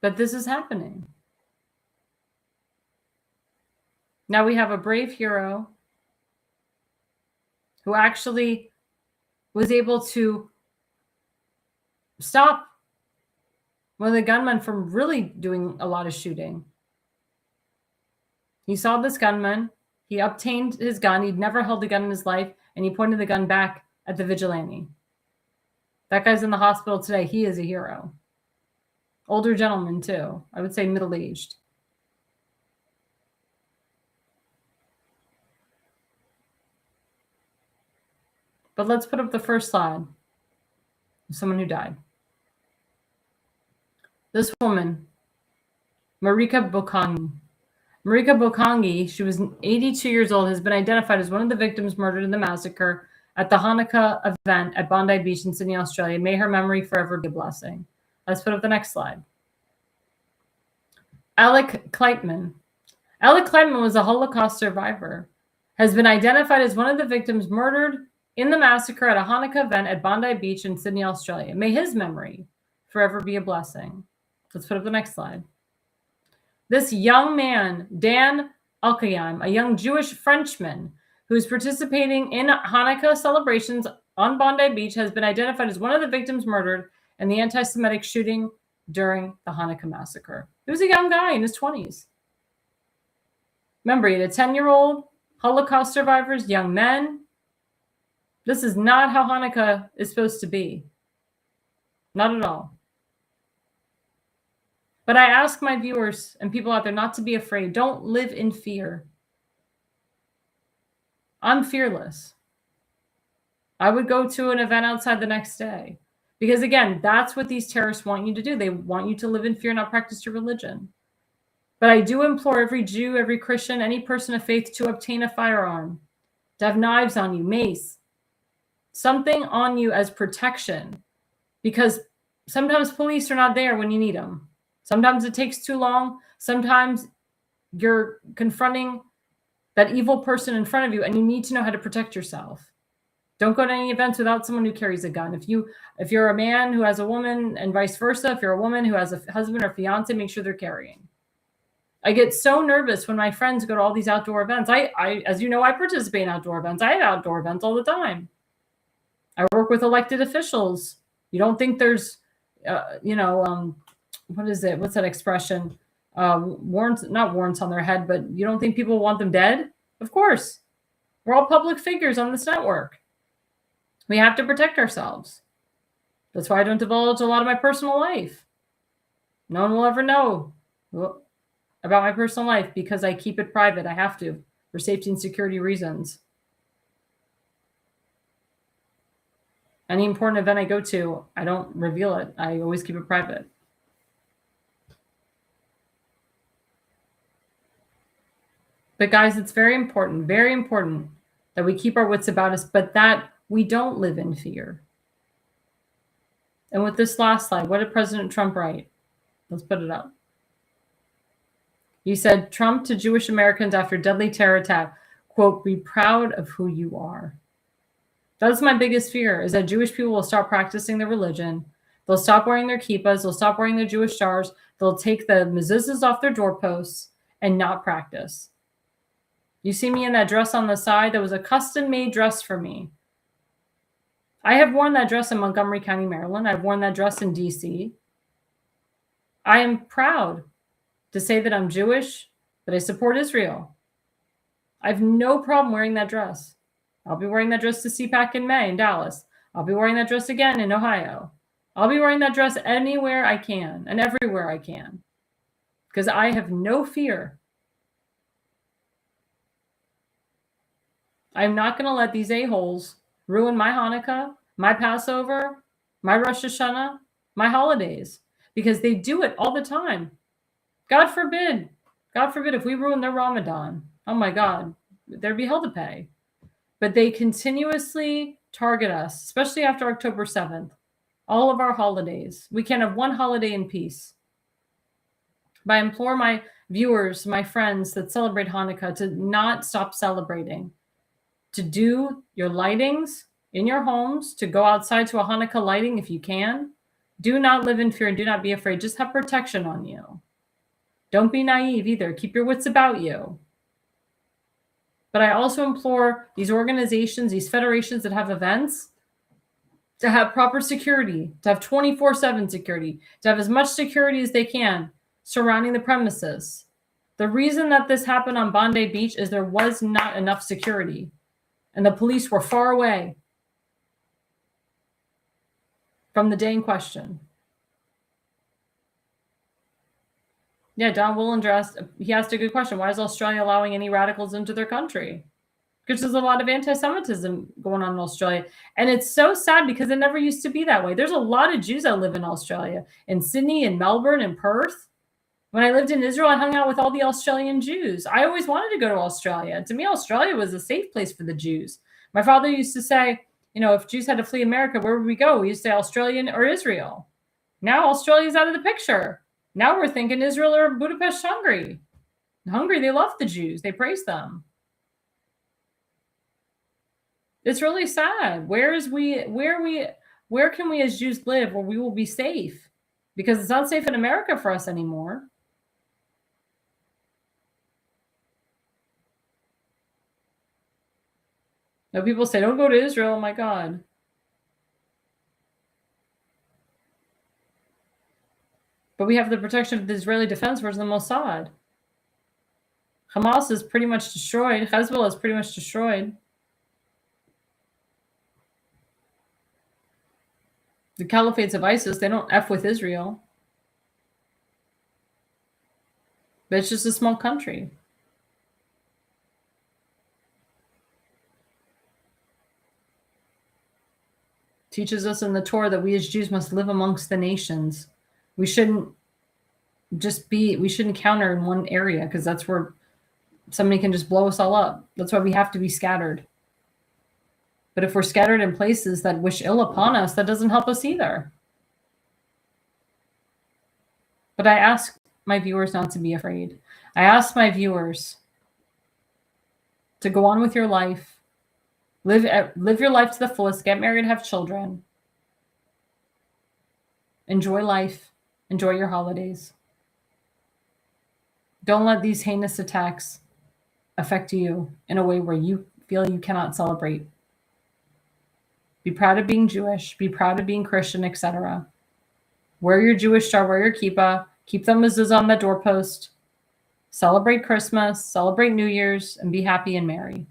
that this is happening. Now we have a brave hero who actually was able to stop one of the gunmen from really doing a lot of shooting. He saw this gunman. He obtained his gun. He'd never held a gun in his life, and he pointed the gun back at the vigilante. That guy's in the hospital today. He is a hero. Older gentleman, too. I would say middle-aged. But let's put up the first slide of someone who died. This woman, Marika Bokangi. Marika Bokangi, she was 82 years old, has been identified as one of the victims murdered in the massacre at the Hanukkah event at Bondi Beach in Sydney, Australia. May her memory forever be a blessing. Let's put up the next slide. Alec Kleitman. Alec Kleitman was a Holocaust survivor, has been identified as one of the victims murdered in the massacre at a Hanukkah event at Bondi Beach in Sydney, Australia. May his memory forever be a blessing. Let's put up the next slide. This young man, Dan Alkayim, a young Jewish Frenchman who is participating in Hanukkah celebrations on Bondi Beach, has been identified as one of the victims murdered in the anti-Semitic shooting during the Hanukkah massacre. He was a young guy in his 20s. Remember, he had a 10-year-old, Holocaust survivors, young men. This is not how Hanukkah is supposed to be. Not at all. But I ask my viewers and people out there not to be afraid. Don't live in fear. I'm fearless. I would go to an event outside the next day. Because again, that's what these terrorists want you to do. They want you to live in fear, not practice your religion. But I do implore every Jew, every Christian, any person of faith to obtain a firearm, to have knives on you, mace, something on you as protection. Because sometimes police are not there when you need them. Sometimes it takes too long. Sometimes you're confronting that evil person in front of you and you need to know how to protect yourself. Don't go to any events without someone who carries a gun. If you're a man who has a woman and vice versa, if you're a woman who has a husband or fiance, make sure they're carrying. I get so nervous when my friends go to all these outdoor events. I as you know, I participate in outdoor events. I have outdoor events all the time. I work with elected officials. You don't think there's, what is it? What's that expression? Warrants, not warrants on their head, but you don't think people want them dead? Of course. We're all public figures on this network. We have to protect ourselves. That's why I don't divulge a lot of my personal life. No one will ever know about my personal life because I keep it private. I have to, for safety and security reasons. Any important event I go to, I don't reveal it. I always keep it private. But guys, it's very important that we keep our wits about us, but that we don't live in fear. And with this last slide, what did President Trump write? Let's put it up. He said, Trump to Jewish Americans after deadly terror attack, quote, be proud of who you are. That's my biggest fear, is that Jewish people will stop practicing their religion. They'll stop wearing their kippahs. They'll stop wearing their Jewish stars. They'll take the mezuzahs off their doorposts and not practice. You see me in that dress on the side? That was a custom-made dress for me. I have worn that dress in Montgomery County, Maryland. I've worn that dress in D.C. I am proud to say that I'm Jewish, that I support Israel. I have no problem wearing that dress. I'll be wearing that dress to CPAC in May in Dallas. I'll be wearing that dress again in Ohio. I'll be wearing that dress anywhere I can and everywhere I can, because I have no fear. I'm not going to let these a-holes ruin my Hanukkah, my Passover, my Rosh Hashanah, my holidays, because they do it all the time. God forbid if we ruin their Ramadan. Oh my God, there'd be hell to pay. But they continuously target us, especially after October 7th, all of our holidays. We can't have one holiday in peace. But I implore my viewers, my friends that celebrate Hanukkah to not stop celebrating, to do your lightings in your homes, to go outside to a Hanukkah lighting if you can. Do not live in fear and do not be afraid. Just have protection on you. Don't be naive either. Keep your wits about you. But I also implore these organizations, these federations that have events, to have proper security, to have 24/7 security, to have as much security as they can surrounding the premises. The reason that this happened on Bondi Beach is there was not enough security, and the police were far away from the day in question. Yeah, Don Willender asked a good question. Why is Australia allowing any radicals into their country? Because there's a lot of anti-Semitism going on in Australia. And it's so sad because it never used to be that way. There's a lot of Jews that live in Australia, in Sydney, in Melbourne, in Perth. When I lived in Israel, I hung out with all the Australian Jews. I always wanted to go to Australia. To me, Australia was a safe place for the Jews. My father used to say, if Jews had to flee America, where would we go? We used to say Australia or Israel. Now Australia's out of the picture. Now we're thinking Israel or Budapest, Hungary. In Hungary, they love the Jews. They praise them. It's really sad. Where can we as Jews live where we will be safe? Because it's not safe in America for us anymore. Now people say, don't go to Israel. Oh my God. But we have the protection of the Israeli Defense Force and the Mossad. Hamas is pretty much destroyed. Hezbollah is pretty much destroyed. The caliphates of ISIS, they don't F with Israel. But it's just a small country. Teaches us in the Torah that we as Jews must live amongst the nations. We shouldn't counter in one area because that's where somebody can just blow us all up. That's why we have to be scattered. But if we're scattered in places that wish ill upon us, that doesn't help us either. But I ask my viewers not to be afraid. I ask my viewers to go on with your life. Live your life to the fullest. Get married, have children. Enjoy life. Enjoy your holidays. Don't let these heinous attacks affect you in a way where you feel you cannot celebrate. Be proud of being Jewish. Be proud of being Christian, etc. Wear your Jewish star. Wear your kippah. Keep the mezuzah on the doorpost. Celebrate Christmas. Celebrate New Year's. And be happy and merry.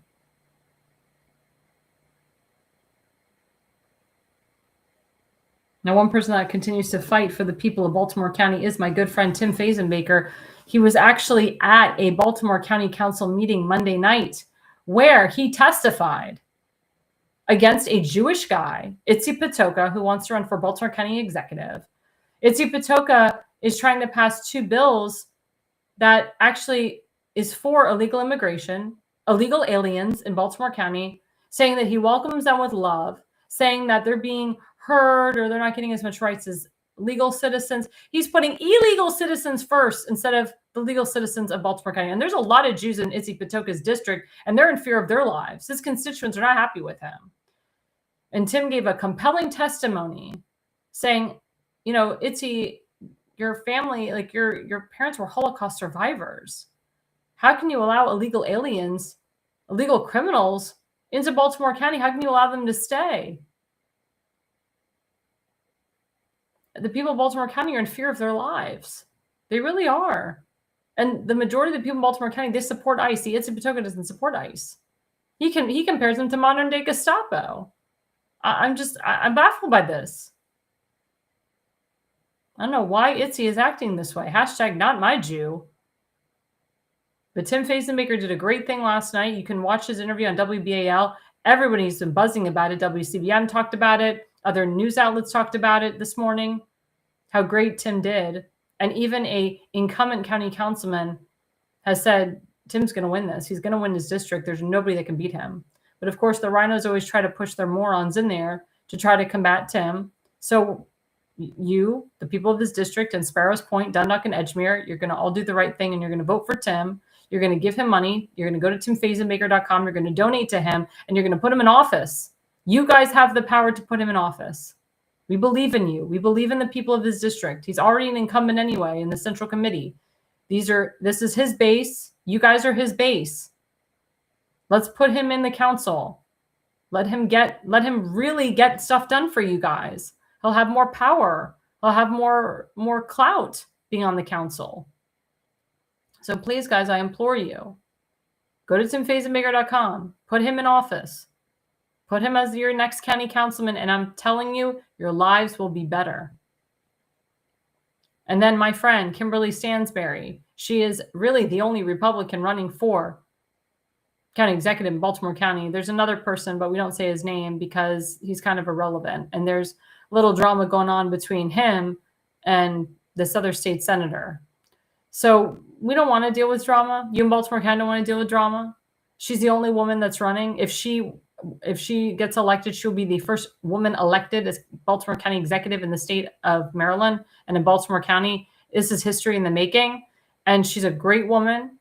Now, one person that continues to fight for the people of Baltimore County is my good friend, Tim Fazenbaker. He was actually at a Baltimore County Council meeting Monday night where he testified against a Jewish guy, Itzi Patoka, who wants to run for Baltimore County Executive. Itzi Patoka is trying to pass 2 bills that actually is for illegal immigration, illegal aliens in Baltimore County, saying that he welcomes them with love, saying that they're being heard or they're not getting as much rights as legal citizens. He's putting illegal citizens first instead of the legal citizens of Baltimore County. And there's a lot of Jews in Itzi Patoka's district, and they're in fear of their lives. His constituents are not happy with him. And Tim gave a compelling testimony saying, you know, Itzy, your family, like your parents were Holocaust survivors. How can you allow illegal aliens, illegal criminals into Baltimore County? How can you allow them to stay? The people of Baltimore County are in fear of their lives. They really are. And the majority of the people in Baltimore County, they support ICE. The Itzy Patoka doesn't support ICE. He compares them to modern day Gestapo. I'm baffled by this. I don't know why Itzy is acting this way. Hashtag not my Jew. But Tim Fazenbaker did a great thing last night. You can watch his interview on WBAL. Everybody's been buzzing about it. WCBM talked about it. Other news outlets talked about it this morning, how great Tim did. And even a incumbent county councilman has said, Tim's going to win this. He's going to win his district. There's nobody that can beat him. But of course, the rhinos always try to push their morons in there to try to combat Tim. So you, the people of this district and Sparrows Point, Dundalk, and Edgemere, you're going to all do the right thing and you're going to vote for Tim. You're going to give him money. You're going to go to timfazenbaker.com. You're going to donate to him and you're going to put him in office. You guys have the power to put him in office. We believe in you. We believe in the people of this district. He's already an incumbent anyway in the Central Committee. This is his base. You guys are his base. Let's put him in the council. Let him really get stuff done for you guys. He'll have more power. He'll have more clout being on the council. So please, guys, I implore you, go to timfazenbaker.com. Put him in office. Put him as your next county councilman, and I'm telling you, your lives will be better. And then my friend, Kimberly Stansberry, she is really the only Republican running for county executive in Baltimore County. There's another person, but we don't say his name because he's kind of irrelevant. And there's little drama going on between him and this other state senator. So we don't want to deal with drama. You in Baltimore County don't want to deal with drama. She's the only woman that's running. If she gets elected, she'll be the first woman elected as Baltimore County executive in the state of Maryland and in Baltimore County. This is history in the making. And she's a great woman.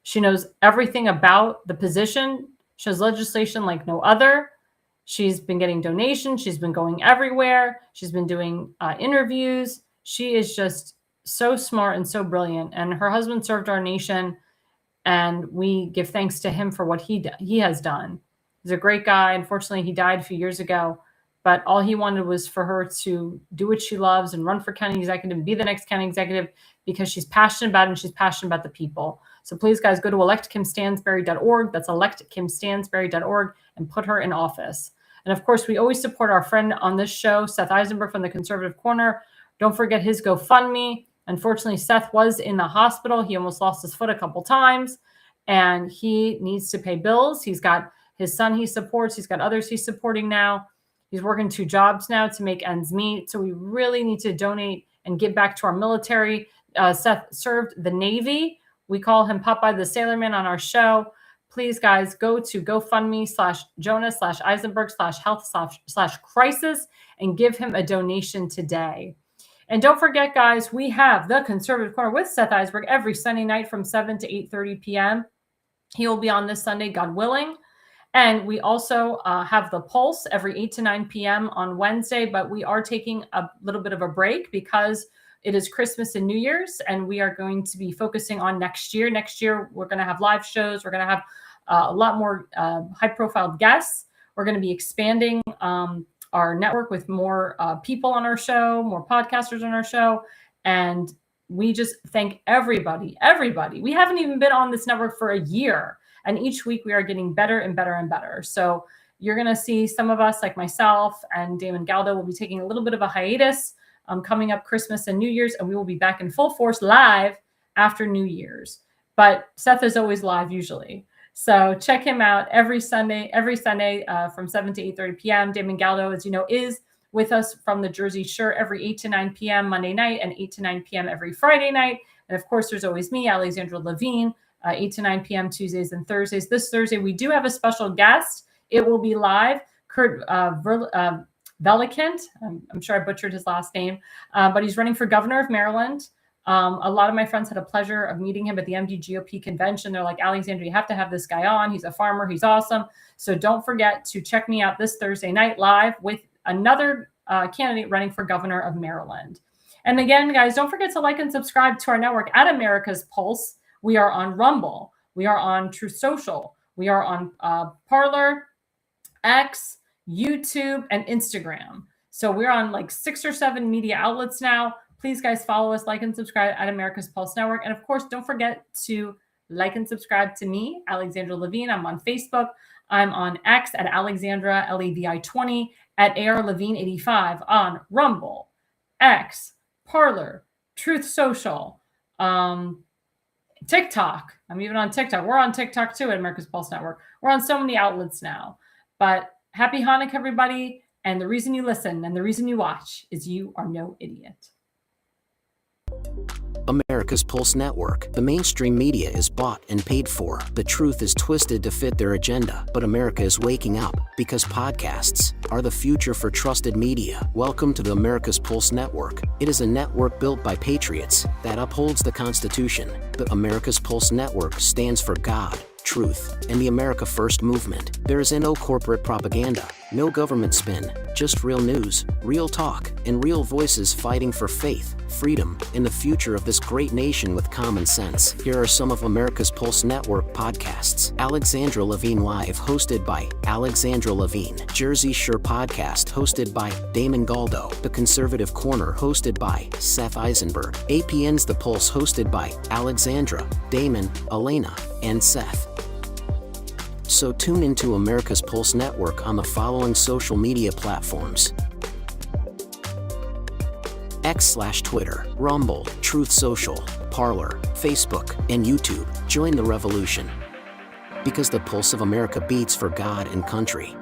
She knows everything about the position. She has legislation like no other. She's been getting donations. She's been going everywhere. She's been doing interviews. She is just so smart and so brilliant. And her husband served our nation. And we give thanks to him for what he has done. He's a great guy. Unfortunately, he died a few years ago. But all he wanted was for her to do what she loves and run for county executive and be the next county executive because she's passionate about it and she's passionate about the people. So please, guys, go to electkimstansberry.org. That's electkimstansberry.org and put her in office. And of course, we always support our friend on this show, Seth Eisenberg from the Conservative Corner. Don't forget his GoFundMe. Unfortunately, Seth was in the hospital. He almost lost his foot a couple times and he needs to pay bills. He's got his son he supports. He's got others he's supporting now. He's working 2 jobs now to make ends meet. So we really need to donate and give back to our military. Seth served the Navy. We call him Popeye the Sailorman on our show. Please, guys, go to GoFundMe/Jonah/Eisenberg/health/crisis and give him a donation today. And don't forget, guys, we have the Conservative Corner with Seth Eisenberg every Sunday night from 7 to 8:30 p.m. He will be on this Sunday, God willing. And we also have the Pulse every 8 to 9 p.m. on Wednesday, but we are taking a little bit of a break because it is Christmas and New Year's, and we are going to be focusing on next year. Next year, we're going to have live shows. We're going to have a lot more high-profile guests. We're going to be expanding our network with more people on our show, more podcasters on our show, and we just thank everybody. We haven't even been on this network for a year. And each week we are getting better and better and better. So you're going to see some of us, like myself and Damon Galdo, will be taking a little bit of a hiatus coming up Christmas and New Year's, and we will be back in full force live after New Year's. But Seth is always live usually. So check him out every Sunday from 7 to 8:30 p.m. Damon Galdo, as you know, is with us from the Jersey Shore every 8 to 9 p.m. Monday night and 8 to 9 p.m. every Friday night. And of course, there's always me, Alexandra Levine, 8 to 9 p.m. Tuesdays and Thursdays. This Thursday, we do have a special guest. It will be live. Kurt Velikant. I'm sure I butchered his last name, but he's running for governor of Maryland. A lot of my friends had a pleasure of meeting him at the MDGOP convention. They're like, Alexandra, you have to have this guy on. He's a farmer. He's awesome. So don't forget to check me out this Thursday night live with another candidate running for governor of Maryland. And again, guys, don't forget to like and subscribe to our network at America's Pulse. We are on Rumble. We are on Truth Social. We are on Parler, X, YouTube, and Instagram. So we're on like 6 or 7 media outlets now. Please, guys, follow us, like and subscribe at America's Pulse Network. And of course, don't forget to like and subscribe to me, Alexandra Levine. I'm on Facebook. I'm on X at Alexandra Levi 20, at AR Levine 85, on Rumble, X, Parler, Truth Social, TikTok. I'm even on TikTok. We're on TikTok too at America's Pulse Network. We're on so many outlets now. But happy Hanukkah, everybody. And the reason you listen and the reason you watch is you are no idiot. America's Pulse Network. The mainstream media is bought and paid for. The truth is twisted to fit their agenda. But America is waking up because podcasts are the future for trusted media. Welcome to the America's Pulse Network. It is a network built by patriots that upholds the Constitution. The America's Pulse Network stands for God, truth, and the America First movement. There is no corporate propaganda, no government spin, just real news, real talk, and real voices fighting for faith, freedom, and the future of this great nation with common sense. Here are some of America's Pulse Network podcasts. Alexandra Levine Live, hosted by Alexandra Levine. Jersey Shore Podcast, hosted by Damon Galdo. The Conservative Corner, hosted by Seth Eisenberg. APN's The Pulse, hosted by Alexandra, Damon, Elena, and Seth. So tune into America's Pulse Network on the following social media platforms: X/Twitter, Rumble, Truth Social, Parler, Facebook, and YouTube. Join the revolution. Because the pulse of America beats for God and country.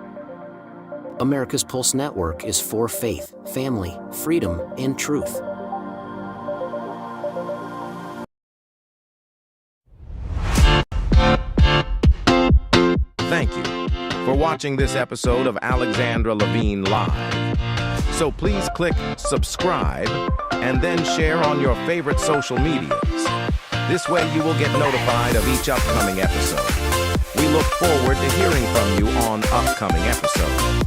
America's Pulse Network is for faith, family, freedom, and truth. Thank you for watching this episode of Alexandra Levine Live. So please click subscribe and then share on your favorite social medias. This way you will get notified of each upcoming episode. We look forward to hearing from you on upcoming episodes.